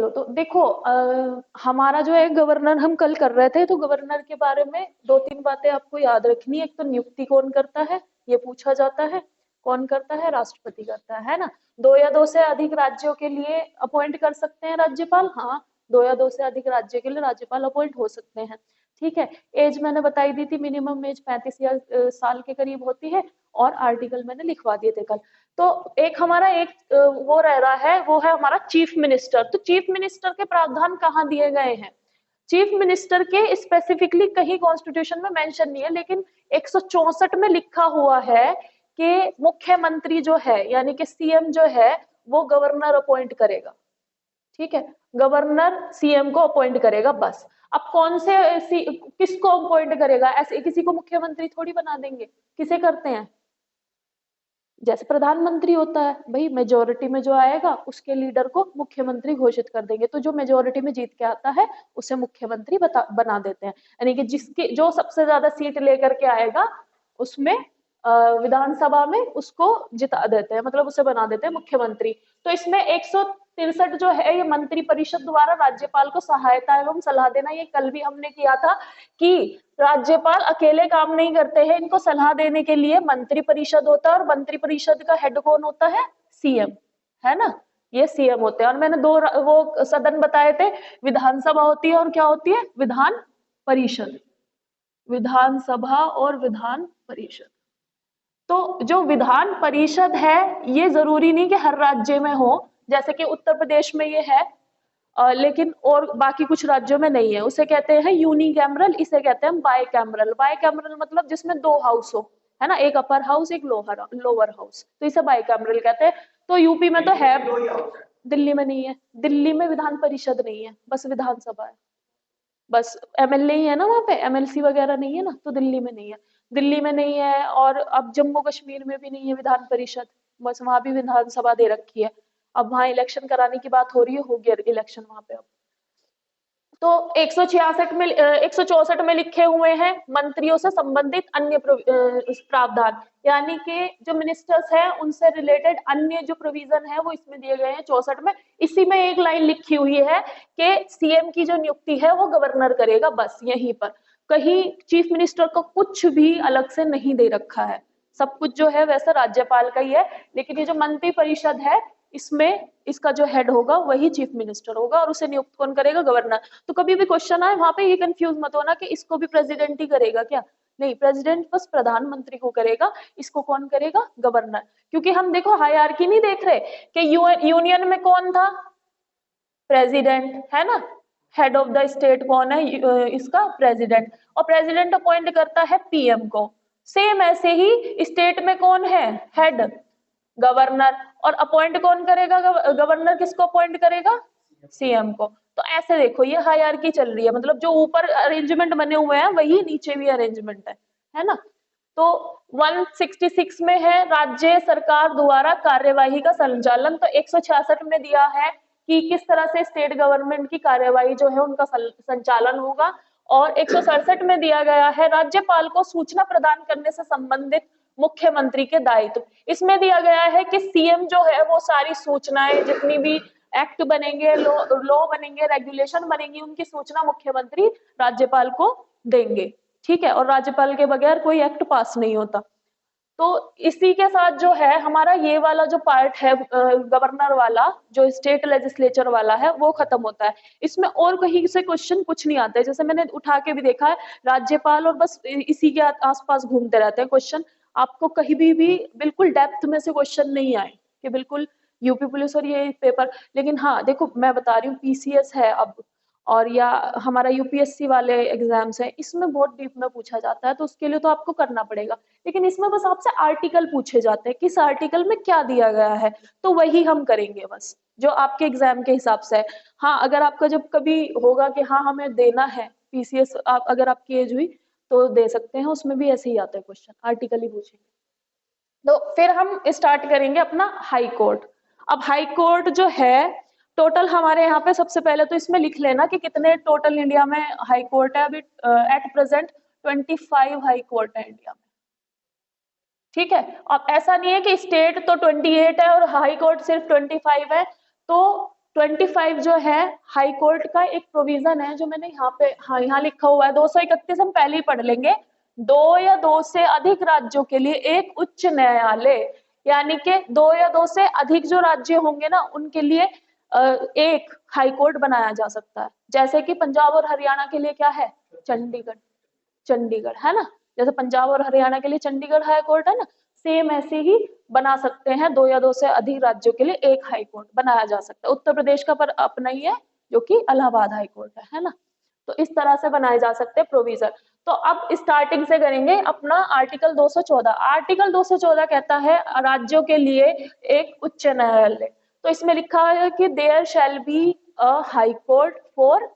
चलो तो देखो, हमारा जो है गवर्नर हम कल कर रहे थे, तो गवर्नर के बारे में दो तीन बातें आपको याद रखनी है। एक तो नियुक्ति कौन करता है, ये पूछा जाता है। कौन करता है? राष्ट्रपति करता है ना। दो या दो से अधिक राज्यों के लिए अपॉइंट कर सकते हैं राज्यपाल। हाँ, दो या दो से अधिक राज्य के लिए राज्यपाल अपॉइंट हो सकते हैं। ठीक है। एज मैंने बताई दी थी, मिनिमम एज 35 या साल के करीब होती है, और आर्टिकल मैंने लिखवा दिए थे कल। तो एक हमारा एक वो रह रहा है, वो है हमारा चीफ मिनिस्टर। तो चीफ मिनिस्टर के प्रावधान कहाँ दिए गए हैं? चीफ मिनिस्टर के स्पेसिफिकली कहीं कॉन्स्टिट्यूशन में मेंशन नहीं है, लेकिन 164 में लिखा हुआ है कि मुख्यमंत्री जो है यानी कि सीएम जो है वो गवर्नर अपॉइंट करेगा। ठीक है, गवर्नर सीएम को अपॉइंट करेगा बस। अब कौन से किसको अपॉइंट करेगा? ऐसे किसी को मुख्यमंत्री थोड़ी बना देंगे। किसे करते हैं? जैसे प्रधानमंत्री होता है भाई, मेजोरिटी में जो आएगा उसके लीडर को मुख्यमंत्री घोषित कर देंगे। तो जो मेजोरिटी में जीत के आता है उसे मुख्यमंत्री बना देते हैं। यानी कि जिसके जो सबसे ज्यादा सीट लेकर के आएगा उसमें विधानसभा में उसको जिता देते हैं, मतलब उसे बना देते हैं मुख्यमंत्री। तो इसमें 163 जो है ये मंत्री परिषद द्वारा राज्यपाल को सहायता एवं सलाह देना, ये कल भी हमने किया था कि राज्यपाल अकेले काम नहीं करते हैं, इनको सलाह देने के लिए मंत्री परिषद होता है, और मंत्री परिषद का हेड कौन होता है? सीएम, है ना। ये सीएम होते हैं। और मैंने दो वो सदन बताए थे, विधानसभा होती है और क्या होती है? विधान परिषद। विधानसभा और विधान परिषद। तो जो विधान परिषद है ये जरूरी नहीं कि हर राज्य में हो, जैसे कि उत्तर प्रदेश में ये है, लेकिन और बाकी कुछ राज्यों में नहीं है। उसे कहते हैं यूनिकैमरल, इसे कहते हैं बाइकैमरल। बाइकैमरल मतलब जिसमें दो हाउस हो, है ना, एक अपर हाउस एक लोअर हाउस, तो इसे बाइकैमरल कहते हैं। तो यूपी में तो है, दिल्ली में नहीं है। दिल्ली में विधान परिषद नहीं है, बस विधानसभा है। बस एमएलए ही है ना वहां पे, एमएलसी वगैरह नहीं है ना, तो दिल्ली में नहीं है। दिल्ली में नहीं है, और अब जम्मू कश्मीर में भी नहीं है विधान परिषद, बस वहां भी विधानसभा दे रखी है। अब वहां इलेक्शन कराने की बात हो रही है, हो गया इलेक्शन वहां पे अब। तो 166 में 164 में लिखे हुए हैं मंत्रियों से संबंधित अन्य प्रावधान, यानी कि जो मिनिस्टर्स हैं उनसे रिलेटेड अन्य जो प्रोविजन है वो इसमें दिए गए हैं 64 में। इसी में एक लाइन लिखी हुई है कि सीएम की जो नियुक्ति है वो गवर्नर करेगा, बस यहीं पर। कहीं चीफ मिनिस्टर को कुछ भी अलग से नहीं दे रखा है, सब कुछ जो है वैसे राज्यपाल का ही है। लेकिन ये जो मंत्री परिषद है इसमें इसका जो हेड होगा वही चीफ मिनिस्टर होगा, और उसे नियुक्त कौन करेगा? गवर्नर। तो कभी भी क्वेश्चन आए वहां पे ये कंफ्यूज मत होना कि इसको भी प्रेसिडेंट ही करेगा क्या। नहीं, प्रेसिडेंट बस प्रधानमंत्री को करेगा, इसको कौन करेगा? गवर्नर। क्योंकि हम देखो हायरार्की नहीं देख रहे कि यूनियन में कौन था? प्रेसिडेंट, है ना। हेड ऑफ द स्टेट कौन है? इसका प्रेसिडेंट। और प्रेसिडेंट अपॉइंट करता है पीएम को। सेम ऐसे ही स्टेट में कौन है हेड? गवर्नर। और अपॉइंट कौन करेगा? गवर्नर किसको अपॉइंट करेगा? सीएम को। तो ऐसे देखो ये हायरार्की चल रही है, मतलब जो ऊपर अरेंजमेंट बने हुए हैं वही नीचे भी अरेंजमेंट है ना। तो 166 में है राज्य सरकार द्वारा कार्यवाही का संचालन। तो 166 में दिया है कि किस तरह से स्टेट गवर्नमेंट की कार्यवाही जो है उनका संचालन होगा। और 167 में दिया गया है राज्यपाल को सूचना प्रदान करने से संबंधित मुख्यमंत्री के दायित्व। इसमें दिया गया है कि सीएम जो है वो सारी सूचनाएं, जितनी भी एक्ट बनेंगे, लॉ बनेंगे, रेगुलेशन बनेंगी, उनकी सूचना मुख्यमंत्री राज्यपाल को देंगे। ठीक है, और राज्यपाल के बगैर कोई एक्ट पास नहीं होता। तो इसी के साथ जो है हमारा ये वाला जो पार्ट है गवर्नर वाला, जो स्टेट लेजिस्लेचर वाला है, वो खत्म होता है। इसमें और कहीं से क्वेश्चन कुछ नहीं आता है, जैसे मैंने उठा के भी देखा है राज्यपाल, और बस इसी के आसपास घूमते रहते हैं क्वेश्चन। आपको कहीं भी बिल्कुल डेप्थ में से क्वेश्चन नहीं आए कि बिल्कुल यूपी पुलिस और ये पेपर। लेकिन हाँ देखो, मैं बता रही हूँ पीसीएस है अब, और या हमारा यूपीएससी वाले एग्जाम्स है, इसमें बहुत डीप में पूछा जाता है, तो उसके लिए तो आपको करना पड़ेगा। लेकिन इसमें बस आपसे आर्टिकल पूछे जाते हैं, किस आर्टिकल में क्या दिया गया है, तो वही हम करेंगे बस, जो आपके एग्जाम के हिसाब से है। हाँ, अगर आपका जब कभी होगा कि हाँ हमें देना है पीसीएस, अगर आपकी एज हुई तो दे सकते हैं, उसमें भी ऐसे ही आते हैं क्वेश्चन, आर्टिकल ही पूछेंगे। तो फिर हम स्टार्ट करेंगे अपना हाई कोर्ट। अब हाई कोर्ट जो है टोटल हमारे यहाँ पे, सबसे पहले तो इसमें लिख लेना कि कितने टोटल इंडिया में हाई कोर्ट है। अभी एट प्रेजेंट 25 हाई कोर्ट है इंडिया में। ठीक है, अब ऐसा नहीं है कि स्टेट तो 28 है और हाई कोर्ट सिर्फ 25 है। तो 25 जो है हाई कोर्ट का एक प्रोविजन है जो मैंने यहाँ पे, हाँ यहाँ लिखा हुआ है 231 हम पहले ही पढ़ लेंगे। 2 या 2 से अधिक राज्यों के लिए एक उच्च न्यायालय, यानी कि 2 या 2 से अधिक जो राज्य होंगे ना उनके लिए एक हाई कोर्ट बनाया जा सकता है। जैसे कि पंजाब और हरियाणा के लिए क्या है, चंडीगढ़, चंडीगढ़ है ना, जैसे पंजाब और हरियाणा के लिए चंडीगढ़ हाई कोर्ट है ना, सेम ऐसे ही बना सकते हैं 2 या 2 से अधिक राज्यों के लिए एक हाई कोर्ट बनाया जा सकता है। उत्तर प्रदेश का पर अपना ही है जो कि इलाहाबाद हाई कोर्ट है ना। तो इस तरह से बनाए जा सकते हैं प्रोविजन। तो अब स्टार्टिंग से करेंगे अपना आर्टिकल 214। आर्टिकल 214 कहता है राज्यों के लिए एक उच्च न्यायालय। तो इसमें लिखा है कि there shall be a high court for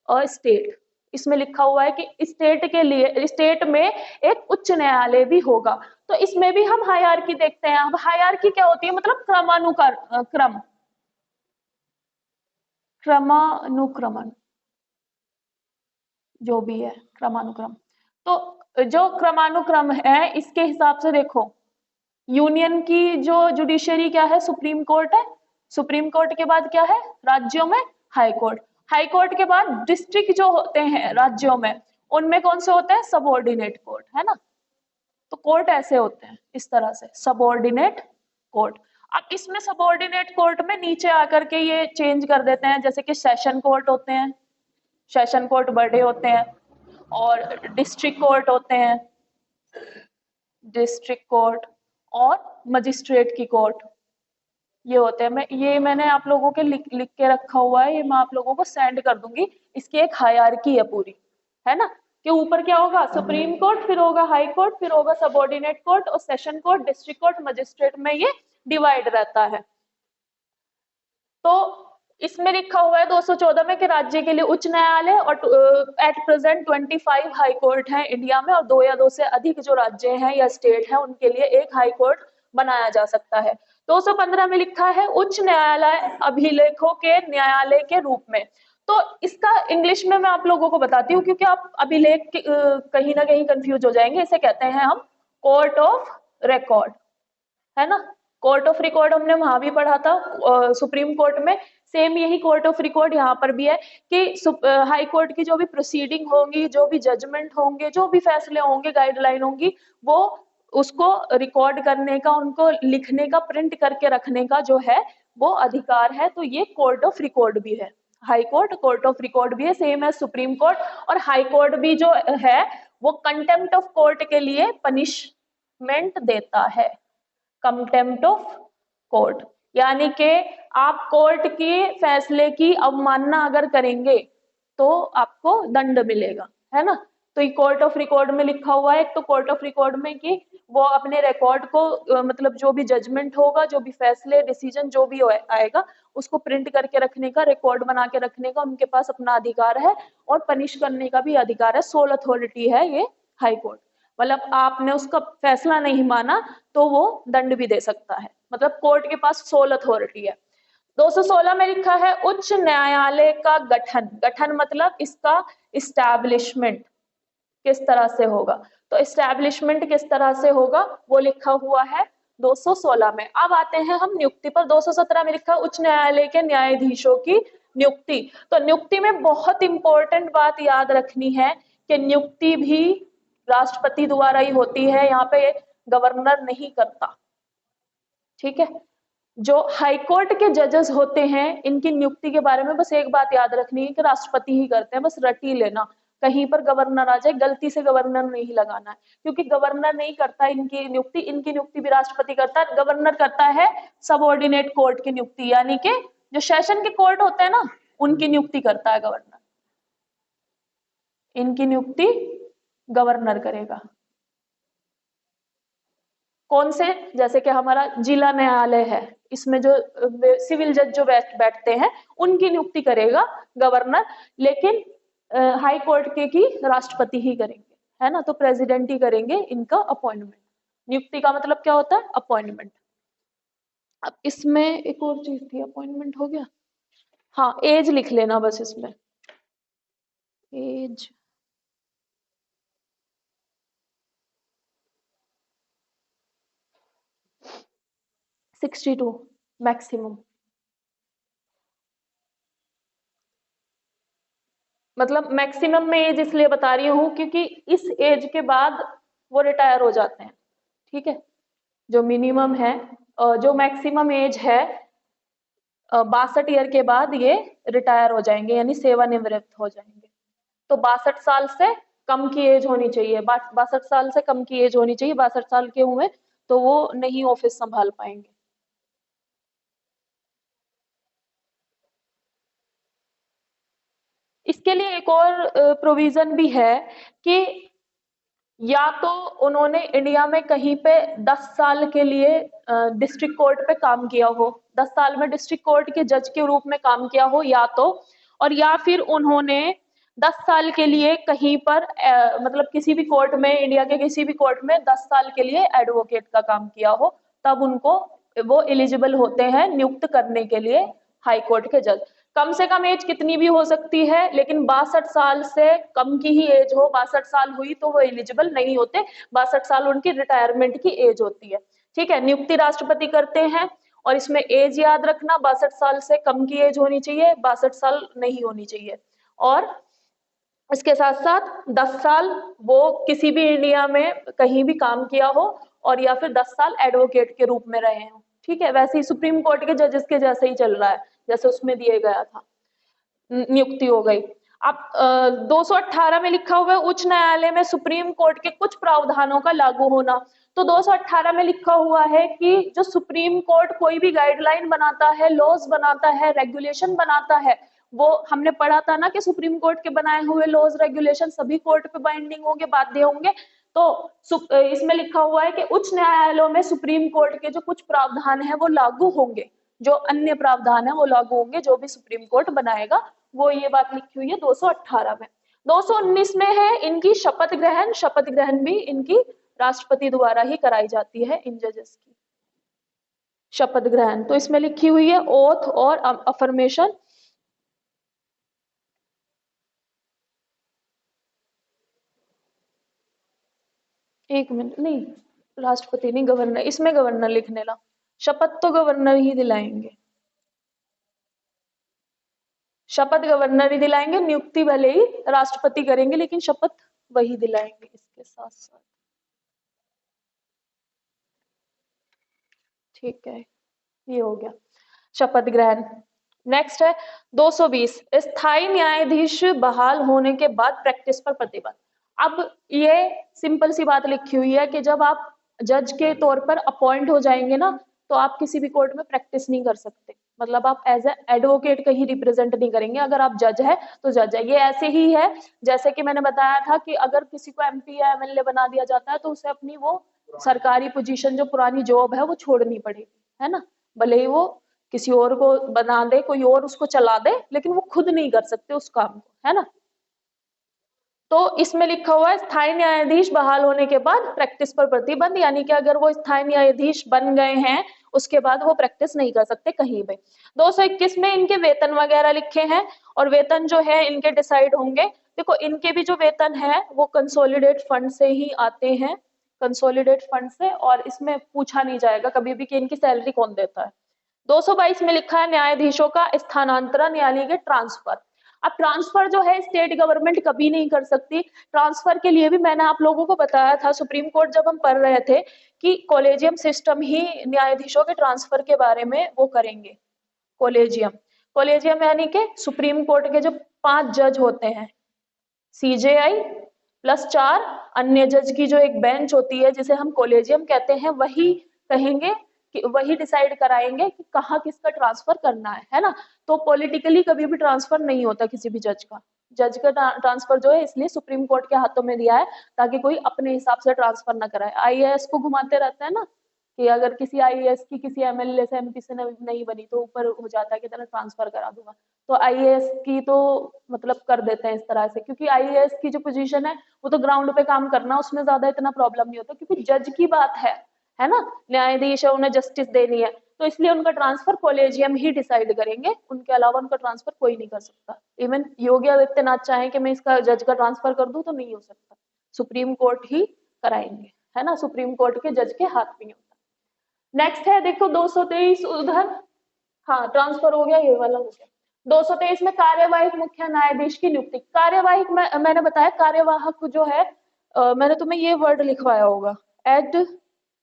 a state. इसमें लिखा हुआ है कि स्टेट के लिए, स्टेट में एक उच्च न्यायालय भी होगा। तो इसमें भी हम हायरार्की देखते हैं। अब हायरार्की क्या होती है, मतलब क्रम, क्रमानुक्रमण, जो भी है क्रमानुक्रम। तो जो क्रमानुक्रम है इसके हिसाब से देखो, यूनियन की जो जुडिशरी क्या है, सुप्रीम कोर्ट है। सुप्रीम कोर्ट के बाद क्या है, राज्यों में हाई कोर्ट। हाई कोर्ट के बाद डिस्ट्रिक्ट जो होते हैं राज्यों में, उनमें कौन से होते हैं, सबऑर्डिनेट कोर्ट है ना। तो कोर्ट ऐसे होते हैं इस तरह से, सबऑर्डिनेट कोर्ट। अब इसमें सबऑर्डिनेट कोर्ट में नीचे आकर के ये चेंज कर देते हैं, जैसे कि सेशन कोर्ट होते हैं, सेशन कोर्ट बड़े होते हैं, और डिस्ट्रिक्ट कोर्ट होते हैं, डिस्ट्रिक्ट कोर्ट, और मजिस्ट्रेट की कोर्ट, ये होते हैं। मैंने आप लोगों के लिख के रखा हुआ है, ये मैं आप लोगों को सेंड कर दूंगी। इसकी एक हायरार्की है पूरी, है ना, कि ऊपर क्या होगा, सुप्रीम कोर्ट, फिर होगा हाई कोर्ट, फिर होगा सबऑर्डिनेट कोर्ट, और session court, district court, magistrate में ये डिवाइड रहता है। तो इसमें लिखा हुआ है 214 में कि राज्य के लिए उच्च न्यायालय, और एट प्रेजेंट 25 हाई कोर्ट है इंडिया में, और 2 या 2 से अधिक जो राज्य हैं या स्टेट हैं उनके लिए एक हाई कोर्ट बनाया जा सकता है। 215 में लिखा है उच्च न्यायालय अभिलेखों के न्यायालय के रूप में। तो इसका इंग्लिश में मैं आप लोगों को बताती हूँ, क्योंकि आप अभिलेख कहीं ना कहीं कंफ्यूज हो जाएंगे। इसे कहते हैं हम कोर्ट ऑफ रिकॉर्ड, है ना। कोर्ट ऑफ रिकॉर्ड हमने वहां भी पढ़ा था सुप्रीम कोर्ट में। सेम यही कोर्ट ऑफ रिकॉर्ड यहाँ पर भी है कि हाई कोर्ट की जो भी प्रोसीडिंग होंगी, जो भी जजमेंट होंगे, जो भी फैसले होंगे, गाइडलाइन होंगी, वो उसको रिकॉर्ड करने का, उनको लिखने का, प्रिंट करके रखने का जो है वो अधिकार है। तो ये कोर्ट ऑफ रिकॉर्ड भी है, high court court of record भी है, सेम है सुप्रीम कोर्ट। और हाई कोर्ट भी जो है वो कंटेम्प्ट ऑफ कोर्ट के लिए पनिशमेंट देता है, कंटेम्प्ट ऑफ कोर्ट, यानी कि आप कोर्ट के फैसले की अवमानना अगर करेंगे तो आपको दंड मिलेगा, है ना। तो ये कोर्ट ऑफ रिकॉर्ड में लिखा हुआ है। एक तो कोर्ट ऑफ रिकॉर्ड में कि वो अपने रिकॉर्ड को मतलब जो भी जजमेंट होगा, जो भी फैसले, डिसीजन जो भी आएगा, उसको प्रिंट करके रखने का, रिकॉर्ड बना के रखने का उनके पास अपना अधिकार है, और पनिश करने का भी अधिकार है। सोल अथॉरिटी है ये हाई कोर्ट। मतलब आपने उसका फैसला नहीं माना तो वो दंड भी दे सकता है, मतलब कोर्ट के पास सोल अथॉरिटी है। 216 में लिखा है उच्च न्यायालय का गठन। गठन मतलब इसका इस्टेब्लिशमेंट किस तरह से होगा। तो इस्टेब्लिशमेंट किस तरह से होगा वो लिखा हुआ है 216 में। अब आते हैं हम नियुक्ति पर। 217 में लिखा है उच्च न्यायालय के न्यायाधीशों की नियुक्ति। तो नियुक्ति में बहुत इंपॉर्टेंट बात याद रखनी है कि नियुक्ति भी राष्ट्रपति द्वारा ही होती है, यहाँ पे गवर्नर नहीं करता, ठीक है। जो हाईकोर्ट के जजेस होते हैं इनकी नियुक्ति के बारे में बस एक बात याद रखनी है कि राष्ट्रपति ही करते हैं, बस रट ही लेना, कहीं पर गवर्नर आ जाए गलती से गवर्नर नहीं लगाना है, क्योंकि गवर्नर नहीं करता इनकी नियुक्ति भी राष्ट्रपति करता है। गवर्नर करता है सबऑर्डिनेट कोर्ट की नियुक्ति, यानी कि जो सेशन के कोर्ट होते हैं ना उनकी नियुक्ति करता है गवर्नर, इनकी नियुक्ति गवर्नर करेगा। कौन से, जैसे कि हमारा जिला न्यायालय है, इसमें जो सिविल जज जो बैठते हैं उनकी नियुक्ति करेगा गवर्नर, लेकिन हाई कोर्ट के की राष्ट्रपति ही करेंगे, है ना। तो प्रेसिडेंट ही करेंगे इनका अपॉइंटमेंट। नियुक्ति का मतलब क्या होता है, अपॉइंटमेंट। अब इसमें एक और चीज थी, अपॉइंटमेंट हो गया, हाँ एज लिख लेना बस इसमें, एज 62 मैक्सिमम। मतलब मैक्सिमम में एज इसलिए बता रही हूँ क्योंकि इस एज के बाद वो रिटायर हो जाते हैं, ठीक है। जो मिनिमम है, जो मैक्सिमम एज है 62 ईयर के बाद ये रिटायर हो जाएंगे, यानी सेवानिवृत्त हो जाएंगे। तो 62 साल से कम की एज होनी चाहिए, 62 साल से कम की एज होनी चाहिए। 62 साल के हुए तो वो नहीं ऑफिस संभाल पाएंगे। इसके लिए एक और प्रोविजन भी है कि या तो उन्होंने इंडिया में कहीं पे 10 साल के लिए डिस्ट्रिक्ट कोर्ट पे काम किया हो, 10 साल में डिस्ट्रिक्ट कोर्ट के जज के रूप में काम किया हो या तो, और या फिर उन्होंने 10 साल के लिए कहीं पर मतलब किसी भी कोर्ट में, इंडिया के किसी भी कोर्ट में 10 साल के लिए एडवोकेट का काम किया हो, तब उनको वो एलिजिबल होते हैं नियुक्त करने के लिए हाई कोर्ट के जज। कम से कम एज कितनी भी हो सकती है, लेकिन 62 साल से कम की ही एज हो, 62 साल हुई तो वो एलिजिबल नहीं होते। 62 साल उनकी रिटायरमेंट की एज होती है, ठीक है। नियुक्ति राष्ट्रपति करते हैं, और इसमें एज याद रखना 62 साल से कम की एज होनी चाहिए, 62 साल नहीं होनी चाहिए। और इसके साथ साथ 10 साल वो किसी भी इंडिया में कहीं भी काम किया हो, और या फिर 10 साल एडवोकेट के रूप में रहे हो, ठीक है। वैसे ही सुप्रीम कोर्ट के जजेस के जैसे ही चल रहा है, जैसे उसमें दिए गया था, नियुक्ति हो गई। अब 218 में लिखा हुआ है उच्च न्यायालय में सुप्रीम कोर्ट के कुछ प्रावधानों का लागू होना। तो 218 में लिखा हुआ है कि जो सुप्रीम कोर्ट कोई भी गाइडलाइन बनाता है, लॉज बनाता है, रेगुलेशन बनाता है, वो हमने पढ़ा था ना कि सुप्रीम कोर्ट के बनाए हुए लॉज रेगुलेशन सभी कोर्ट पे बाइंडिंग होंगे, बाध्य होंगे। तो इसमें लिखा हुआ है कि उच्च न्यायालयों में सुप्रीम कोर्ट के जो कुछ प्रावधान है वो लागू होंगे, जो अन्य प्रावधान है वो लागू होंगे, जो भी सुप्रीम कोर्ट बनाएगा। वो ये बात लिखी हुई है 218 में। 219 में है इनकी शपथ ग्रहण। शपथ ग्रहण भी इनकी राष्ट्रपति द्वारा ही कराई जाती है, इन जजेस की शपथ ग्रहण। तो इसमें लिखी हुई है ओथ और अफर्मेशन। एक मिनट, नहीं राष्ट्रपति नहीं, गवर्नर। इसमें गवर्नर लिखने ला, शपथ तो गवर्नर ही दिलाएंगे, शपथ गवर्नर ही दिलाएंगे, नियुक्ति भले ही राष्ट्रपति करेंगे, लेकिन शपथ वही दिलाएंगे इसके साथ साथ, ठीक है। ये हो गया शपथ ग्रहण। नेक्स्ट है 220, स्थायी न्यायाधीश बहाल होने के बाद प्रैक्टिस पर प्रतिबंध। अब ये सिंपल सी बात लिखी हुई है कि जब आप जज के तौर पर अपॉइंट हो जाएंगे ना, तो आप किसी भी कोर्ट में प्रैक्टिस नहीं कर सकते। मतलब आप एज ए एडवोकेट कहीं रिप्रेजेंट नहीं करेंगे। अगर आप जज है तो जज है। ये ऐसे ही है जैसे कि मैंने बताया था कि अगर किसी को एमपी या एमएलए बना दिया जाता है तो उसे अपनी वो सरकारी पोजीशन, जो पुरानी जॉब है, वो छोड़नी पड़ेगी, है ना। भले ही वो किसी और को बना दे, कोई और उसको चला दे, लेकिन वो खुद नहीं कर सकते उस काम को, है ना। तो इसमें लिखा हुआ है स्थायी न्यायाधीश बहाल होने के बाद प्रैक्टिस पर प्रतिबंध, यानी कि अगर वो स्थायी न्यायाधीश बन गए हैं उसके बाद वो प्रैक्टिस नहीं कर सकते कहीं पे। 221 में इनके वेतन वगैरह लिखे हैं, और वेतन जो है इनके डिसाइड होंगे। देखो इनके भी जो वेतन है वो कंसोलिडेट फंड से ही आते हैं, कंसोलिडेट फंड से, और इसमें पूछा नहीं जाएगा कभी भी कि इनकी सैलरी कौन देता है। 222 में लिखा है न्यायाधीशों का स्थानांतरण, यानी कि ट्रांसफर। अब ट्रांसफर जो है स्टेट गवर्नमेंट कभी नहीं कर सकती। ट्रांसफर के लिए भी मैंने आप लोगों को बताया था सुप्रीम कोर्ट जब हम पढ़ रहे थे कि कॉलेजियम सिस्टम ही न्यायाधीशों के ट्रांसफर के बारे में वो करेंगे। कॉलेजियम, कॉलेजियम यानी कि सुप्रीम कोर्ट के जो 5 जज होते हैं, सीजेआई प्लस 4 अन्य जज की जो एक बेंच होती है जिसे हम कॉलेजियम कहते हैं, वही कहेंगे कि वही डिसाइड कराएंगे कि कहाँ किसका ट्रांसफर करना है ना। तो पॉलिटिकली कभी भी ट्रांसफर नहीं होता किसी भी जज का। जज का ट्रांसफर जो है इसलिए सुप्रीम कोर्ट के हाथों में दिया है ताकि कोई अपने हिसाब से ट्रांसफर ना कराए। आईएएस को घुमाते रहते हैं ना कि अगर किसी आईएएस की किसी एमएलए से एमपी से नहीं बनी तो ऊपर हो जाता है कि तेरा ट्रांसफर करा दूंगा। तो आईएएस की तो मतलब कर देते हैं इस तरह से, क्योंकि आईएएस की जो पोजीशन है वो तो ग्राउंड पे काम करना, उसमें ज्यादा इतना प्रॉब्लम नहीं होता, क्योंकि जज की बात है ना, न्यायाधीश है, उन्हें जस्टिस देनी है, तो इसलिए उनका ट्रांसफर कॉलेजियम ही डिसाइड करेंगे। उनके अलावा उनका ट्रांसफर कोई नहीं कर सकता। इवन योगी आदित्यनाथ चाहे कि मैं इसका जज का ट्रांसफर कर दूं तो नहीं हो सकता, सुप्रीम कोर्ट ही कराएंगे, है ना। सुप्रीम कोर्ट के जज के हाथ में होता है। नेक्स्ट है देखो 223 उधर, हाँ ट्रांसफर हो गया, ये वाला हो गया। 223 में कार्यवाहक मुख्य न्यायाधीश की नियुक्ति। कार्यवाहक में मैंने बताया कार्यवाहक जो है मैंने तुम्हें ये वर्ड लिखवाया होगा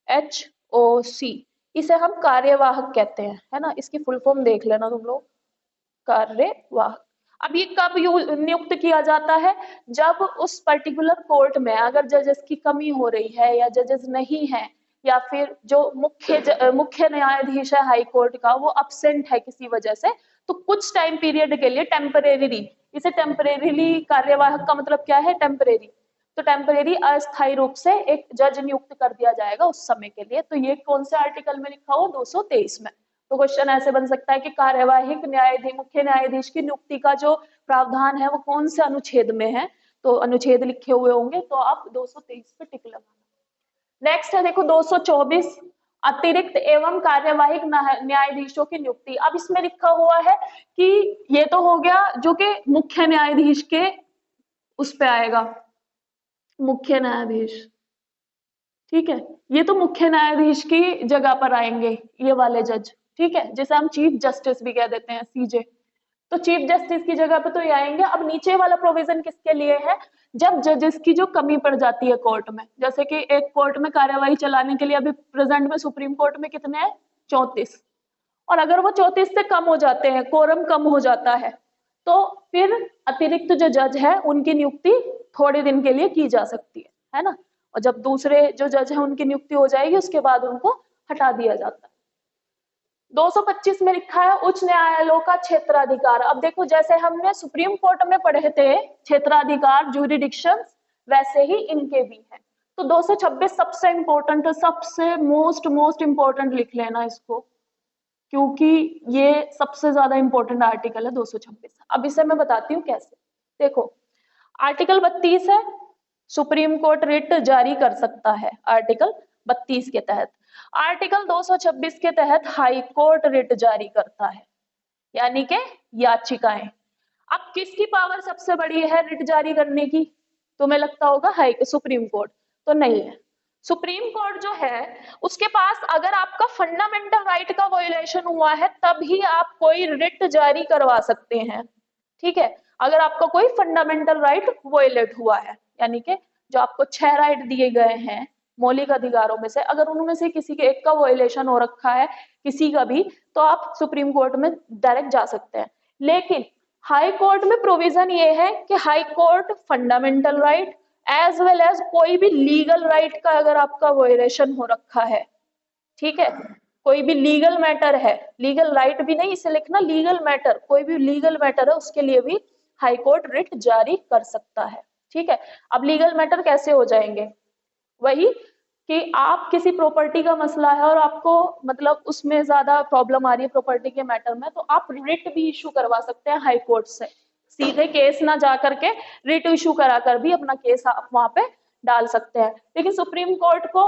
HOC, इसे हम कार्यवाहक कहते हैं, है ना। इसकी फुल फॉर्म देख लेना तुम लोग, कार्यवाहक। अब ये कब नियुक्त किया जाता है? जब उस पर्टिकुलर कोर्ट में अगर जजेस की कमी हो रही है या जजेस नहीं है, या फिर जो मुख्य न्यायाधीश है हाई कोर्ट का वो अब्सेंट है किसी वजह से, तो कुछ टाइम पीरियड के लिए टेम्परेरी, इसे टेम्परेरीली, कार्यवाहक का मतलब क्या है? टेम्परेरी। तो टेम्परेरी अस्थायी रूप से एक जज नियुक्त कर दिया जाएगा उस समय के लिए। तो ये कौन से आर्टिकल में लिखा हुआ? 223 में। तो क्वेश्चन ऐसे बन सकता है कि कार्यवाहक न्यायाधीश मुख्य न्यायाधीश की नियुक्ति का जो प्रावधान है वो कौन से अनुच्छेद में है? तो अनुच्छेद लिखे हुए होंगे, तो आप 223 पे टिक लगाना। नेक्स्ट है देखो 224, अतिरिक्त एवं कार्यवाहक न्यायाधीशों की नियुक्ति। अब इसमें लिखा हुआ है कि ये तो हो गया जो कि मुख्य न्यायाधीश के उस पे आएगा, मुख्य न्यायाधीश, ठीक है। ये तो मुख्य न्यायाधीश की जगह पर आएंगे ये वाले जज, ठीक है, जिसे हम चीफ जस्टिस भी कह देते हैं, CJ। तो चीफ जस्टिस की जगह पे तो ये आएंगे। अब नीचे वाला प्रोविजन किसके लिए है? जब जजेस की जो कमी पड़ जाती है कोर्ट में, जैसे कि एक कोर्ट में कार्यवाही चलाने के लिए अभी प्रेजेंट में सुप्रीम कोर्ट में कितने हैं? 34, और अगर वो 34 से कम हो जाते हैं, कोरम कम हो जाता है, तो फिर अतिरिक्त जो जज है उनकी नियुक्ति थोड़े दिन के लिए की जा सकती है ना। और जब दूसरे जो जज है उनकी नियुक्ति हो जाएगी उसके बाद उनको हटा दिया जाता है। 225 में लिखा है उच्च न्यायालयों का क्षेत्राधिकार। अब देखो जैसे हमने सुप्रीम कोर्ट में पढ़े थे क्षेत्राधिकार ज्यूरिडिक्शन, वैसे ही इनके भी है। तो 226 सबसे इंपॉर्टेंट, सबसे मोस्ट इंपॉर्टेंट लिख लेना इसको, क्योंकि ये सबसे ज्यादा इंपॉर्टेंट आर्टिकल है 226। अब इसे मैं बताती हूँ कैसे। देखो आर्टिकल 32 है, सुप्रीम कोर्ट रिट जारी कर सकता है आर्टिकल 32 के तहत। आर्टिकल 226 के तहत हाई कोर्ट रिट जारी करता है, यानी कि याचिकाएं। अब किसकी पावर सबसे बड़ी है रिट जारी करने की? तुम्हें लगता होगा हाई सुप्रीम कोर्ट, तो नहीं है। सुप्रीम कोर्ट जो है उसके पास अगर आपका फंडामेंटल राइट का वायलेशन हुआ है तभी आप कोई रिट जारी करवा सकते हैं, ठीक है। अगर आपका कोई फंडामेंटल राइट वायलेट हुआ है, यानी कि जो आपको 6 राइट दिए गए हैं मौलिक अधिकारों में से, अगर उनमें से किसी के एक का वायलेशन हो रखा है, किसी का भी, तो आप सुप्रीम कोर्ट में डायरेक्ट जा सकते हैं। लेकिन हाई कोर्ट में प्रोविजन ये है कि high court fundamental right as well as कोई भी लीगल राइट का अगर आपका वायलेशन हो रखा है, ठीक है, कोई भी लीगल मैटर है, लीगल राइट भी नहीं, इसे लिखना लीगल मैटर, कोई भी लीगल मैटर है उसके लिए भी हाई कोर्ट रिट जारी कर सकता है, ठीक है। अब लीगल मैटर कैसे हो जाएंगे? वही कि आप किसी प्रॉपर्टी का मसला है और आपको मतलब उसमें ज्यादा प्रॉब्लम आ रही है प्रॉपर्टी के मैटर में, तो आप रिट भी इशू करवा सकते हैं हाई कोर्ट से, सीधे केस ना जा करके रिट इशू कराकर भी अपना केस आप वहां पे डाल सकते हैं। लेकिन सुप्रीम कोर्ट को,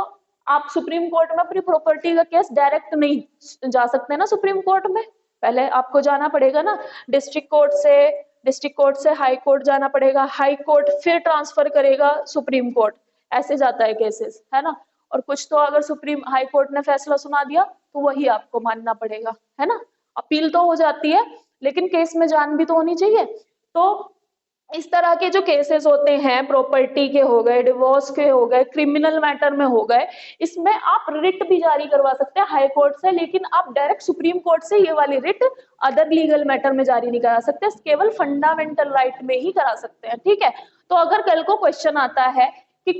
आप सुप्रीम कोर्ट में अपनी प्रॉपर्टी का केस डायरेक्ट नहीं जा सकते ना सुप्रीम कोर्ट में, पहले आपको जाना पड़ेगा ना डिस्ट्रिक्ट कोर्ट से हाई कोर्ट जाना पड़ेगा, हाई कोर्ट फिर ट्रांसफर करेगा सुप्रीम कोर्ट, ऐसे जाता है केसेस, है ना। और कुछ तो अगर सुप्रीम हाई कोर्ट ने फैसला सुना दिया तो वही आपको मानना पड़ेगा, है ना। अपील तो हो जाती है लेकिन केस में जान भी तो होनी चाहिए। तो इस तरह के जो केसेस होते हैं, प्रॉपर्टी के हो गए, डिवोर्स के हो गए, क्रिमिनल मैटर में हो गए, इसमें आप रिट भी जारी करवा सकते हैं हाई कोर्ट से, लेकिन आप डायरेक्ट सुप्रीम कोर्ट से ये वाली रिट अदर लीगल मैटर में जारी नहीं करा सकते, केवल फंडामेंटल राइट में ही करा सकते हैं, ठीक है। तो अगर कल को क्वेश्चन आता है कि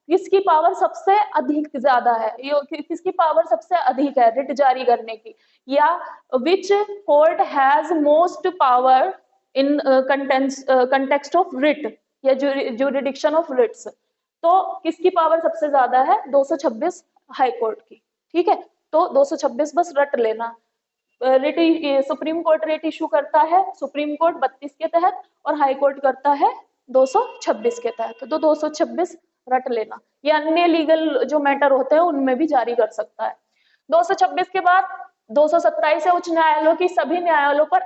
किसकी पावर सबसे अधिक ज्यादा है, किसकी पावर सबसे अधिक है रिट जारी करने की, या which court has most power in context of writ या ज्यूरिडिक्शन ऑफ रिट्स, तो किसकी पावर सबसे ज्यादा है? 226 हाई कोर्ट की, ठीक है। तो 226 बस रट लेना। Writ supreme court writ issue करता है सुप्रीम कोर्ट 32 के तहत और हाई कोर्ट करता है 226 के तहत, तो 226 रट लेना। ये अन्य लीगल जो मैटर होते हैं उनमें भी जारी कर सकता है। 226 के बाद 227 है उच्च न्यायालयों की सभी न्यायालयों पर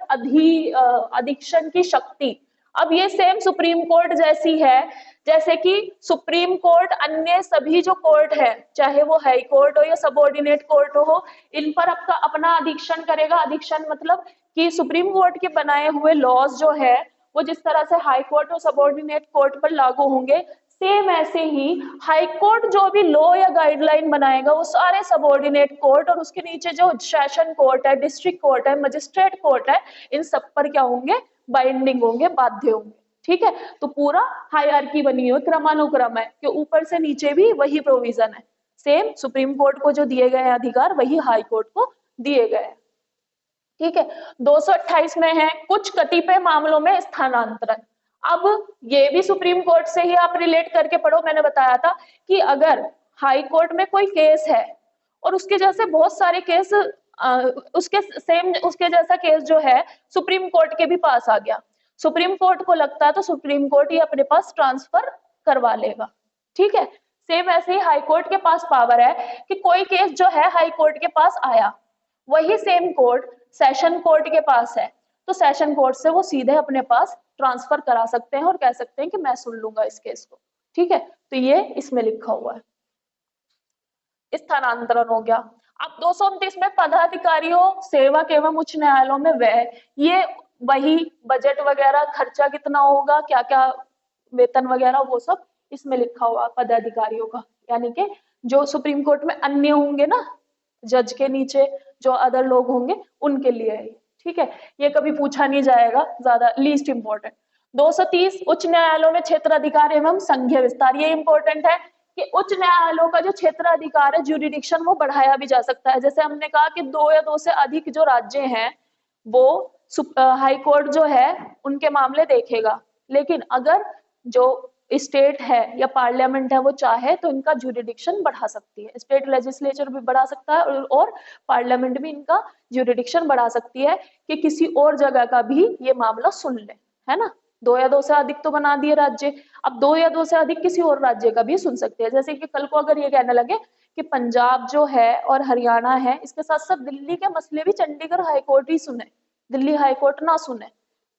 अधीक्षण की शक्ति। अब ये सेम सुप्रीम कोर्ट जैसी है, जैसे कि सुप्रीम कोर्ट अन्य सभी जो कोर्ट है, चाहे वो हाई कोर्ट हो या सबऑर्डिनेट कोर्ट हो, इन पर आपका अपना अधीक्षण करेगा। अधीक्षण मतलब कि सुप्रीम कोर्ट के बनाए हुए लॉज जो है वो जिस तरह से हाई कोर्ट और सबऑर्डिनेट कोर्ट पर लागू होंगे, सेम ऐसे ही हाई कोर्ट जो भी लॉ या गाइडलाइन बनाएगा वो सारे सबऑर्डिनेट कोर्ट और उसके नीचे जो सेशन कोर्ट है, डिस्ट्रिक्ट कोर्ट है, मजिस्ट्रेट कोर्ट है, इन सब पर क्या होंगे, बाइंडिंग होंगे, बाध्य होंगे। ठीक है, तो पूरा हायरार्की बनी हुई, क्रमानुक्रम है कि ऊपर से नीचे भी वही प्रोविजन है। सेम सुप्रीम कोर्ट को जो दिए गए हैं अधिकार वही हाई कोर्ट को दिए गए हैं। ठीक है, 228 में है कुछ कतिपय मामलों में स्थानांतरण। अब ये भी सुप्रीम कोर्ट से ही आप रिलेट करके पढ़ो। मैंने बताया था कि अगर हाई कोर्ट में कोई केस है और उसके जैसे बहुत सारे केस उसके जैसा केस जो है सुप्रीम कोर्ट के भी पास आ गया, सुप्रीम कोर्ट को लगता है तो सुप्रीम कोर्ट ये अपने पास ट्रांसफर करवा लेगा। ठीक है, सेम ऐसे ही हाई कोर्ट के पास पावर है कि कोई केस जो है हाई कोर्ट के पास आया, वही सेम कोर्ट सेशन कोर्ट के पास है, तो सेशन कोर्ट से वो सीधे अपने पास ट्रांसफर करा सकते हैं और कह सकते हैं कि मैं सुन लूंगा इस केस को। ठीक है, तो ये इसमें लिखा हुआ है, स्थानांतरण हो गया। अब 229 में पदाधिकारियों सेवक एवं उच्च न्यायालयों में व्यय, ये वही बजट वगैरह, खर्चा कितना होगा, क्या क्या वेतन वगैरह, वो सब इसमें लिखा हुआ पदाधिकारियों का, यानी कि जो सुप्रीम कोर्ट में अन्य होंगे ना, जज के नीचे जो अदर लोग होंगे उनके लिए है। ठीक है, ये कभी पूछा नहीं जाएगा, ज्यादा लीस्ट इंपॉर्टेंट। 230 उच्च न्यायालयों में क्षेत्राधिकार एवं संघीय विस्तार, ये इंपॉर्टेंट है कि उच्च न्यायालयों का जो क्षेत्राधिकार है, ज्यूरिडिक्शन, वो बढ़ाया भी जा सकता है। जैसे हमने कहा कि 2 या 2 से अधिक जो राज्य हैं वो हाई कोर्ट जो है उनके मामले देखेगा, लेकिन अगर जो स्टेट है या पार्लियामेंट है वो चाहे तो इनका ज्यूरिडिक्शन बढ़ा सकती है, स्टेट लेजिस्लेचर भी बढ़ा सकता है और पार्लियामेंट भी इनका ज्यूरिडिक्शन बढ़ा सकती है कि किसी और जगह का भी ये मामला सुन ले, है ना। 2 या 2 से अधिक तो बना दिए राज्य, अब 2 या 2 से अधिक किसी और राज्य का भी सुन सकते हैं। जैसे कि कल को अगर ये कहने लगे कि पंजाब जो है और हरियाणा है, इसके साथ साथ दिल्ली के मसले भी चंडीगढ़ हाईकोर्ट ही सुने, दिल्ली हाईकोर्ट ना सुने,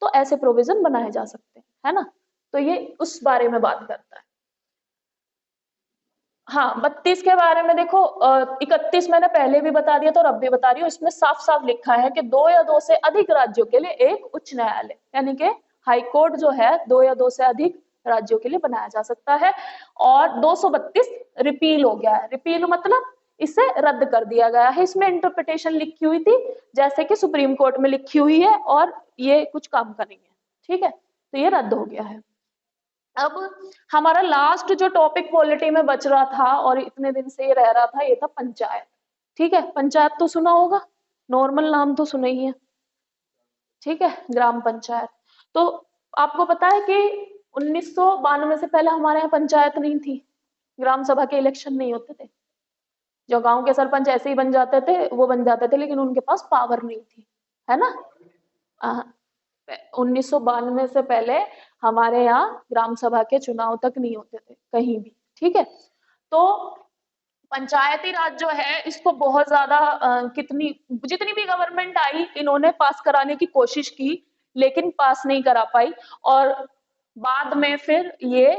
तो ऐसे प्रोविजन बनाए जा सकते हैं, है ना। तो ये उस बारे में बात करता है। हाँ, 32 के बारे में देखो, 31 मैंने पहले भी बता दिया था और अब भी बता रही हूँ, इसमें साफ साफ लिखा है कि 2 या 2 से अधिक राज्यों के लिए एक उच्च न्यायालय, यानी कि हाई कोर्ट जो है 2 या 2 से अधिक राज्यों के लिए बनाया जा सकता है। और 232 रिपील हो गया है, रिपील मतलब इसे रद्द कर दिया गया है। इसमें इंटरप्रिटेशन लिखी हुई थी जैसे कि सुप्रीम कोर्ट में लिखी हुई है और ये कुछ काम करेंगे। ठीक है, तो ये रद्द हो गया है। अब हमारा लास्ट जो टॉपिक पॉलिटी में बच रहा था और इतने दिन से ये रह रहा था, ये था पंचायत। ठीक है, पंचायत तो सुना होगा, नॉर्मल नाम तो सुना ही है। ठीक है, ग्राम पंचायत। तो आपको पता है कि 1992 से पहले हमारे यहाँ पंचायत नहीं थी, ग्राम सभा के इलेक्शन नहीं होते थे, जो गांव के सरपंच ऐसे ही बन जाते थे वो बन जाते थे, लेकिन उनके पास पावर नहीं थी, है ना। 1992 से पहले हमारे यहाँ ग्राम सभा के चुनाव तक नहीं होते थे कहीं भी। ठीक है, तो पंचायती राज जो है इसको बहुत ज्यादा जितनी भी गवर्नमेंट आई इन्होंने पास कराने की कोशिश की, लेकिन पास नहीं करा पाई। और बाद में फिर ये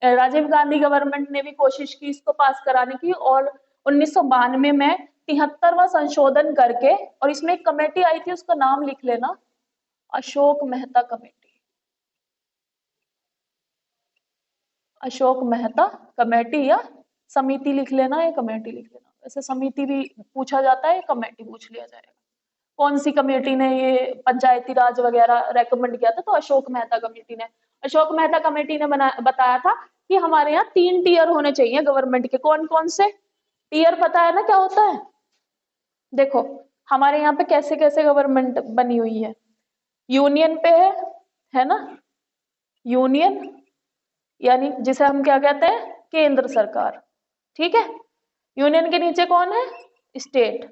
राजीव गांधी गवर्नमेंट ने भी कोशिश की इसको पास कराने की, और 1992 में 73वां संशोधन करके, और इसमें एक कमेटी आई थी, उसका नाम लिख लेना, अशोक मेहता कमेटी। अशोक मेहता कमेटी या समिति लिख लेना, या कमेटी लिख लेना, वैसे समिति भी पूछा जाता है, कमेटी पूछ लिया जाएगा। कौन सी कमेटी ने ये पंचायती राज वगैरह रेकमेंड किया था, तो अशोक मेहता कमेटी ने। अशोक मेहता कमेटी ने बताया था कि हमारे यहाँ 3 टीयर होने चाहिए गवर्नमेंट के। कौन कौन से टीयर पता है ना क्या होता है? देखो हमारे यहाँ पे कैसे कैसे गवर्नमेंट बनी हुई है, यूनियन पे है ना, यूनियन यानी जिसे हम क्या कहते हैं, केंद्र सरकार। ठीक है, यूनियन के नीचे कौन है, स्टेट,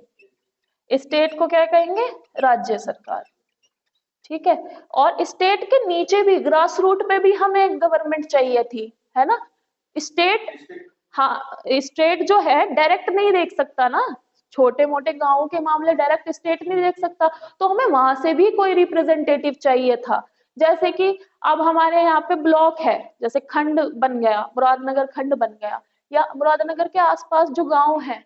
स्टेट को क्या कहेंगे, राज्य सरकार। ठीक है, और स्टेट के नीचे भी ग्रास रूट पे भी हमें एक गवर्नमेंट चाहिए थी, है ना। स्टेट, हाँ, स्टेट जो है डायरेक्ट नहीं देख सकता ना, छोटे मोटे गांवों के मामले डायरेक्ट स्टेट नहीं देख सकता, तो हमें वहां से भी कोई रिप्रेजेंटेटिव चाहिए था। जैसे कि अब हमारे यहाँ पे ब्लॉक है, जैसे खंड बन गया, मुरादनगर खंड बन गया, या मुरादनगर के आसपास जो गांव है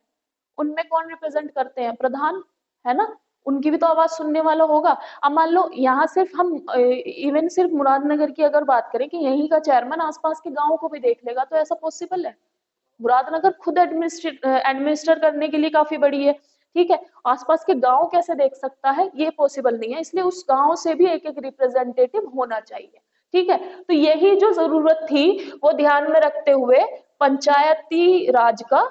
उनमें कौन रिप्रेजेंट करते हैं, प्रधान, है ना। उनकी भी तो आवाज सुनने वाला होगा। अब मान लो यहाँ सिर्फ हम इवन सिर्फ मुरादनगर की अगर बात करें कि यहीं का चेयरमैन आसपास के गाँव को भी देख लेगा, तो ऐसा पॉसिबल है? मुरादनगर खुद एडमिनिस्टर करने के लिए काफी बड़ी है, ठीक है, आसपास के गांव कैसे देख सकता है? ये पॉसिबल नहीं है, इसलिए उस गांव से भी एक एक रिप्रेजेंटेटिव होना चाहिए, ठीक है। तो यही जो जरूरत थी वो ध्यान में रखते हुए पंचायती राज का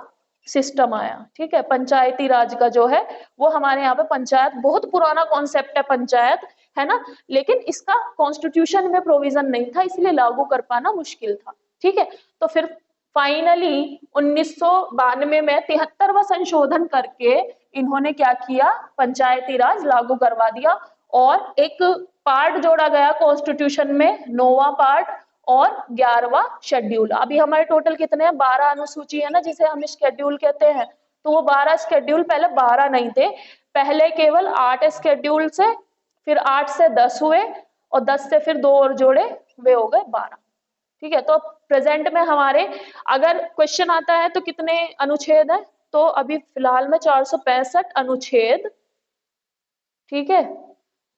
सिस्टम आया, ठीक है। पंचायती राज का जो है वो हमारे यहाँ पे पंचायत बहुत पुराना कॉन्सेप्ट है पंचायत, है ना, लेकिन इसका कॉन्स्टिट्यूशन में प्रोविजन नहीं था, इसलिए लागू कर पाना मुश्किल था, ठीक है। तो फिर फाइनली 1992 में 73वां संशोधन करके इन्होंने क्या किया, पंचायती राज लागू करवा दिया और एक पार्ट जोड़ा गया कॉन्स्टिट्यूशन में, 9वां पार्ट और 11वां शेड्यूल। अभी हमारे टोटल कितने हैं, 12 अनुसूची है ना, जिसे हम शेड्यूल कहते हैं। तो वो 12 शेड्यूल, पहले 12 नहीं थे, पहले केवल 8 शेड्यूल से, फिर 8 से 10 हुए और 10 से फिर 2 और जोड़े, वे हो गए 12, ठीक है। तो प्रेजेंट में हमारे अगर क्वेश्चन आता है तो कितने अनुच्छेद है, तो अभी फिलहाल में 465 अनुच्छेद, ठीक है।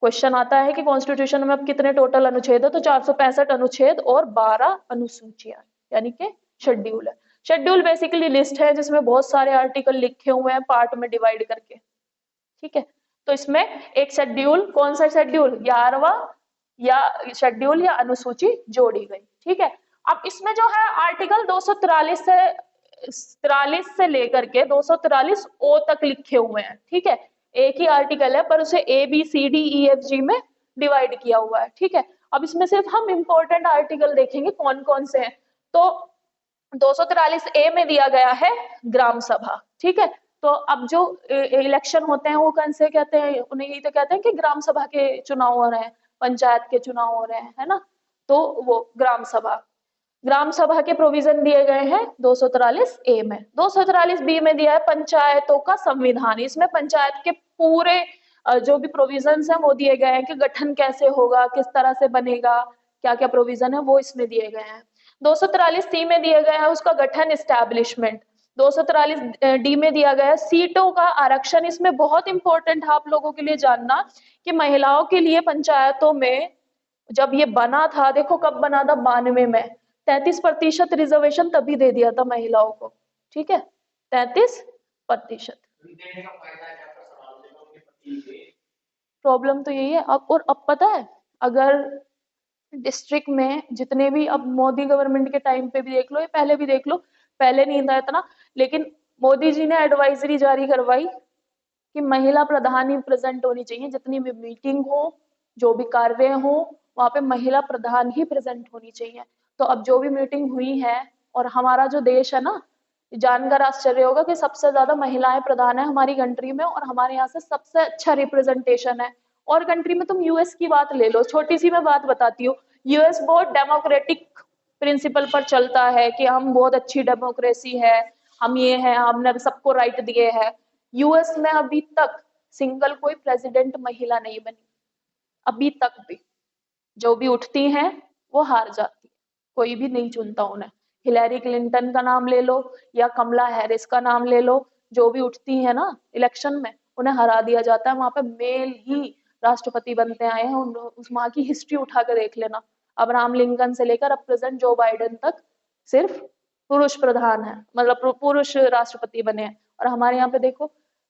क्वेश्चन आता है कि कॉन्स्टिट्यूशन में अब कितने टोटल अनुच्छेद है, तो 465 अनुच्छेद और 12 अनुसूचियां, यानी कि शेड्यूल है। शेड्यूल बेसिकली लिस्ट है जिसमें बहुत सारे आर्टिकल लिखे हुए हैं पार्ट में डिवाइड करके, ठीक है। तो इसमें एक शेड्यूल, कौन सा शेड्यूल, 11वां या शेड्यूल या अनुसूची जोड़ी गई, ठीक है। अब इसमें जो है आर्टिकल 243 से लेकर के 243 ओ तक लिखे हुए हैं, ठीक है। एक ही आर्टिकल है पर उसे A B C D E F G में डिवाइड किया हुआ है, ठीक है। अब इसमें सिर्फ हम इंपॉर्टेंट आर्टिकल देखेंगे कौन कौन से हैं। तो 243 ए में दिया गया है ग्राम सभा, ठीक है। तो अब जो इलेक्शन होते हैं वो कौन से कहते हैं, उन्हें यही तो कहते हैं कि ग्राम सभा के चुनाव हो रहे हैं, पंचायत के चुनाव हो रहे हैं, है ना। तो वो ग्राम सभा के प्रोविजन दिए गए हैं 243 ए में। 243 बी में दिया है पंचायतों का संविधान। इसमें पंचायत के पूरे जो भी प्रोविजंस हैं वो दिए गए हैं कि गठन कैसे होगा, किस तरह से बनेगा, क्या क्या प्रोविजन है वो इसमें दिए गए हैं। 243 सी में दिया गया है उसका गठन, एस्टैब्लिशमेंट। 243 डी में दिया गया है सीटों का आरक्षण। इसमें बहुत इंपॉर्टेंट है आप लोगों के लिए जानना कि महिलाओं के लिए पंचायतों में जब ये बना था, देखो कब बना था, 92 में 33% रिजर्वेशन तभी दे दिया था महिलाओं को, ठीक है, 33%। प्रॉब्लम तो यही है। अब पता है, अगर डिस्ट्रिक्ट में जितने भी, अब मोदी गवर्नमेंट के टाइम पे भी देख लो, ये पहले भी देख लो, पहले नहीं था इतना, लेकिन मोदी जी ने एडवाइजरी जारी करवाई कि महिला प्रधान ही प्रेजेंट होनी चाहिए, जितनी भी मीटिंग हो, जो भी कार्य हो, वहां पे महिला प्रधान ही प्रेजेंट होनी चाहिए। तो अब जो भी मीटिंग हुई है, और हमारा जो देश है ना, जानकर आश्चर्य होगा कि सबसे ज्यादा महिलाएं प्रधान है हमारी कंट्री में, और हमारे यहाँ से सबसे अच्छा रिप्रेजेंटेशन है। और कंट्री में तुम यूएस की बात ले लो, छोटी सी मैं बात बताती हूँ, यूएस बहुत डेमोक्रेटिक प्रिंसिपल पर चलता है कि हम बहुत अच्छी डेमोक्रेसी है, हम ये है, हमने सबको राइट दिए है। यूएस में अभी तक सिंगल कोई प्रेसिडेंट महिला नहीं बनी, अभी तक भी। जो भी उठती हैं वो हार जाती है, कोई भी नहीं चुनता उन्हें। हिलैरी क्लिंटन का नाम ले लो या कमला हैरिस का नाम ले लो, जो भी उठती है ना इलेक्शन में, उन्हें हरा दिया जाता है। वहां पे मेल ही राष्ट्रपति बनते आए हैं। उस वहां की हिस्ट्री उठा के देख लेना, अब्राहम लिंकन से लेकर अब प्रेजेंट जो बाइडेन तक सिर्फ पुरुष प्रधान है, मतलब पुरुष राष्ट्रपति बने हैं। और हमारे यहाँ पे देखो,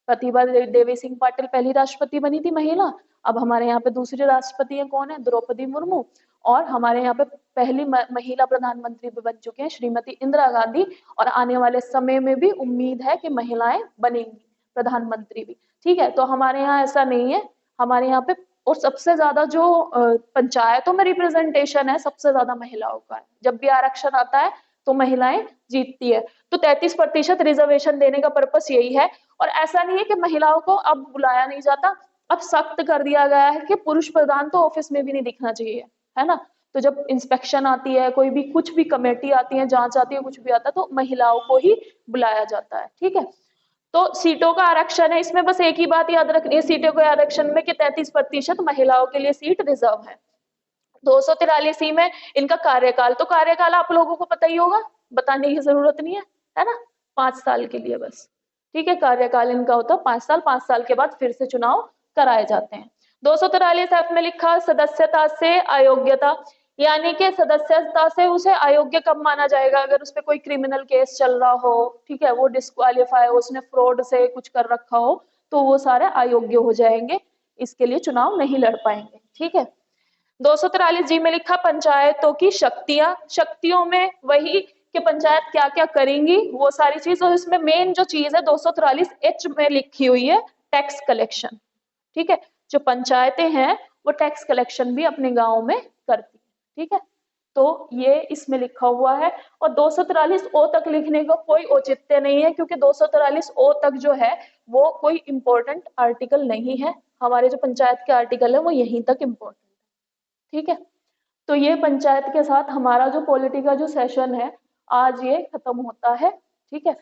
प्रतिभा देवी सिंह पाटिल पहली राष्ट्रपति बनी थी महिला, अब हमारे यहाँ पे दूसरी राष्ट्रपति है, कौन है, द्रौपदी मुर्मू। और हमारे यहाँ पे पहली महिला प्रधानमंत्री भी बन चुके हैं, श्रीमती इंदिरा गांधी। और आने वाले समय में भी उम्मीद है कि महिलाएं बनेंगी प्रधानमंत्री भी, ठीक है। तो हमारे यहाँ ऐसा नहीं है, हमारे यहाँ पे, और सबसे ज्यादा जो पंचायतों में रिप्रेजेंटेशन है सबसे ज्यादा महिलाओं का है। जब भी आरक्षण आता है तो महिलाएं जीतती है। तो 33% रिजर्वेशन देने का पर्पस यही है। और ऐसा नहीं है कि महिलाओं को अब बुलाया नहीं जाता, अब सख्त कर दिया गया है कि पुरुष प्रधान तो ऑफिस में भी नहीं दिखना चाहिए, है ना। तो जब इंस्पेक्शन आती है, कोई भी कुछ भी कमेटी आती है, जांच आती है, कुछ भी आता है, तो महिलाओं को ही बुलाया जाता है, ठीक है। तो सीटों का आरक्षण है, इसमें बस एक ही बात याद रखनी है सीटों के आरक्षण में कि 33% महिलाओं के लिए सीट रिजर्व है। 243 में इनका कार्यकाल, तो कार्यकाल आप लोगों को पता ही होगा, बताने की जरूरत नहीं है ना, 5 साल के लिए बस, ठीक है। कार्यकाल इनका होता है 5 साल, 5 साल के बाद फिर से चुनाव कराए जाते हैं। 243F में लिखा सदस्यता से अयोग्यता, यानी कि सदस्यता से उसे अयोग्य कब माना जाएगा? अगर उस पर कोई क्रिमिनल केस चल रहा हो, ठीक है, वो डिस्क्वालीफाई हो, उसने फ्रॉड से कुछ कर रखा हो, तो वो सारे अयोग्य हो जाएंगे, इसके लिए चुनाव नहीं लड़ पाएंगे। ठीक है। 243G में लिखा पंचायतों की शक्तियां, शक्तियों में वही कि पंचायत क्या क्या करेंगी वो सारी चीज, और इसमें मेन जो चीज है 243H में लिखी हुई है टैक्स कलेक्शन। ठीक है, जो पंचायतें हैं वो टैक्स कलेक्शन भी अपने गांव में करती है। ठीक है, तो ये इसमें लिखा हुआ है। और 243O तक लिखने का कोई औचित्य नहीं है, क्योंकि 243O तक जो है वो कोई इंपॉर्टेंट आर्टिकल नहीं है। हमारे जो पंचायत के आर्टिकल है वो यहीं तक इम्पोर्टेंट है। ठीक है, तो ये पंचायत के साथ हमारा जो पॉलिटी का जो सेशन है आज ये खत्म होता है। ठीक है।